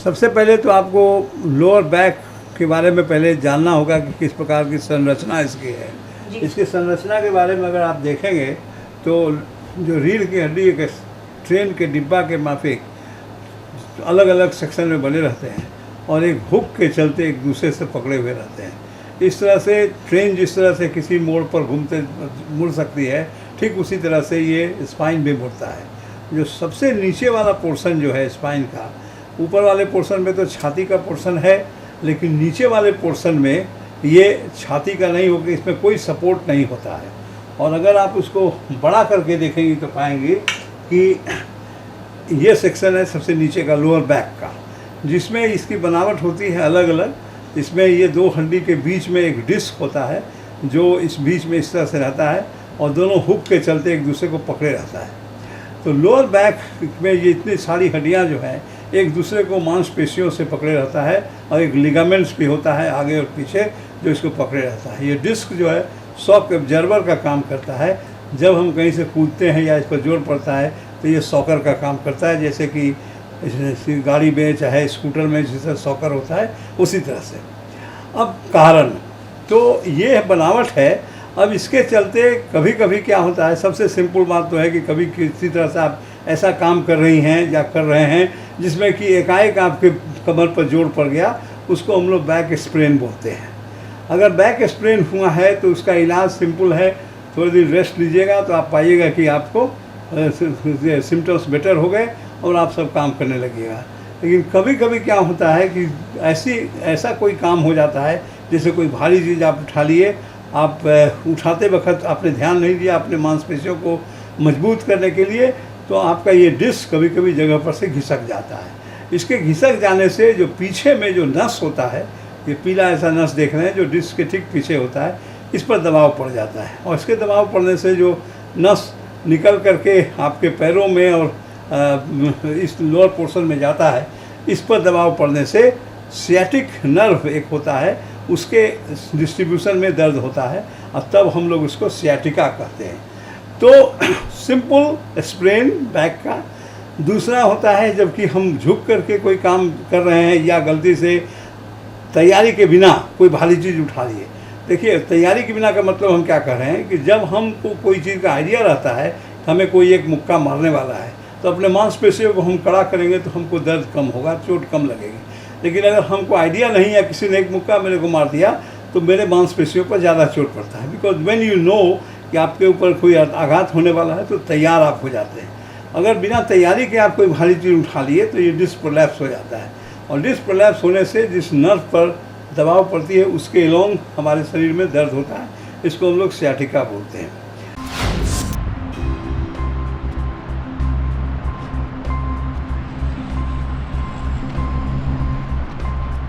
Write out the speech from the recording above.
सबसे पहले तो आपको लोअर बैक के बारे में पहले जानना होगा कि किस प्रकार की संरचना इसकी है। इसकी संरचना के बारे में अगर आप देखेंगे तो जो रीढ़ की हड्डी एक ट्रेन के डिब्बा के माफिक अलग अलग सेक्शन में बने रहते हैं और एक हुक के चलते एक दूसरे से पकड़े हुए रहते हैं। इस तरह से ट्रेन जिस तरह से किसी मोड़ पर मुड़ सकती है, ठीक उसी तरह से ये स्पाइन भी मुड़ता है। जो सबसे नीचे वाला पोर्शन जो है स्पाइन का, ऊपर वाले पोर्शन में तो छाती का पोर्शन है, लेकिन नीचे वाले पोर्शन में ये छाती का नहीं होकर इसमें कोई सपोर्ट नहीं होता है। और अगर आप उसको बड़ा करके देखेंगे तो पाएंगे कि ये सेक्शन है सबसे नीचे का, लोअर बैक का, जिसमें इसकी बनावट होती है अलग अलग। इसमें ये दो हड्डी के बीच में एक डिस्क होता है जो इस बीच में इस तरह से रहता है और दोनों हुक के चलते एक दूसरे को पकड़े रहता है। तो लोअर बैक में ये इतनी सारी हड्डियाँ जो हैं एक दूसरे को मांसपेशियों से पकड़े रहता है और एक लिगामेंट्स भी होता है आगे और पीछे जो इसको पकड़े रहता है। ये डिस्क जो है शॉक एब्जर्वर का काम करता है। जब हम कहीं से कूदते हैं या इस पर जोर पड़ता है तो ये शॉकर का काम करता है, जैसे कि गाड़ी में चाहे स्कूटर में जैसे शॉकर होता है उसी तरह से। अब कारण तो ये बनावट है। अब इसके चलते कभी कभी क्या होता है, सबसे सिंपल बात तो है कि कभी किसी तरह से आप ऐसा काम कर रही हैं या कर रहे हैं जिसमें कि एकाएक आपके कमर पर जोर पड़ गया, उसको हम लोग बैक स्प्रेन बोलते हैं। अगर बैक स्प्रेन हुआ है तो उसका इलाज सिंपल है, थोड़ी देर रेस्ट लीजिएगा तो आप पाइएगा कि आपको सिम्टम्स बेटर हो गए और आप सब काम करने लगिएगा। लेकिन कभी कभी क्या होता है कि ऐसा कोई काम हो जाता है, जैसे कोई भारी चीज़ आप उठा लिए, आप उठाते वक्त आपने ध्यान नहीं दिया अपने मांसपेशियों को मजबूत करने के लिए, तो आपका ये डिस्क कभी कभी जगह पर से घिसक जाता है। इसके घिसक जाने से जो पीछे में जो नस होता है, ये पीला ऐसा नस देख रहे हैं जो डिस्क के ठीक पीछे होता है, इस पर दबाव पड़ जाता है और इसके दबाव पड़ने से जो नस निकल करके आपके पैरों में और इस लोअर पोर्शन में जाता है, इस पर दबाव पड़ने से सियाटिक नर्व एक होता है, उसके डिस्ट्रीब्यूशन में दर्द होता है और तब हम लोग उसको सियाटिका कहते हैं। तो सिंपल स्प्रेन बैक का। दूसरा होता है जबकि हम झुक करके कोई काम कर रहे हैं या गलती से तैयारी के बिना कोई भारी चीज़ उठा लिए। देखिए, तैयारी के बिना का मतलब हम क्या कर रहे हैं कि जब हमको कोई चीज़ का आइडिया रहता है, हमें कोई एक मुक्का मारने वाला है, तो अपने मांसपेशियों को हम कड़ा करेंगे तो हमको दर्द कम होगा, चोट कम लगेगी। लेकिन अगर हमको आइडिया नहीं है, किसी ने एक मुक्का मेरे को मार दिया, तो मेरे मांसपेशियों पर ज़्यादा चोट पड़ता है। बिकॉज व्हेन यू नो कि आपके ऊपर कोई आघात होने वाला है तो तैयार आप हो जाते हैं। अगर बिना तैयारी के आप कोई भारी चीज़ उठा लिए तो ये डिस्क प्रोलैप्स हो जाता है और डिस्क प्रोलैप्स होने से जिस नर्व पर दबाव पड़ती है उसके अलोंग हमारे शरीर में दर्द होता है। इसको हम लोग सियाटिका बोलते हैं।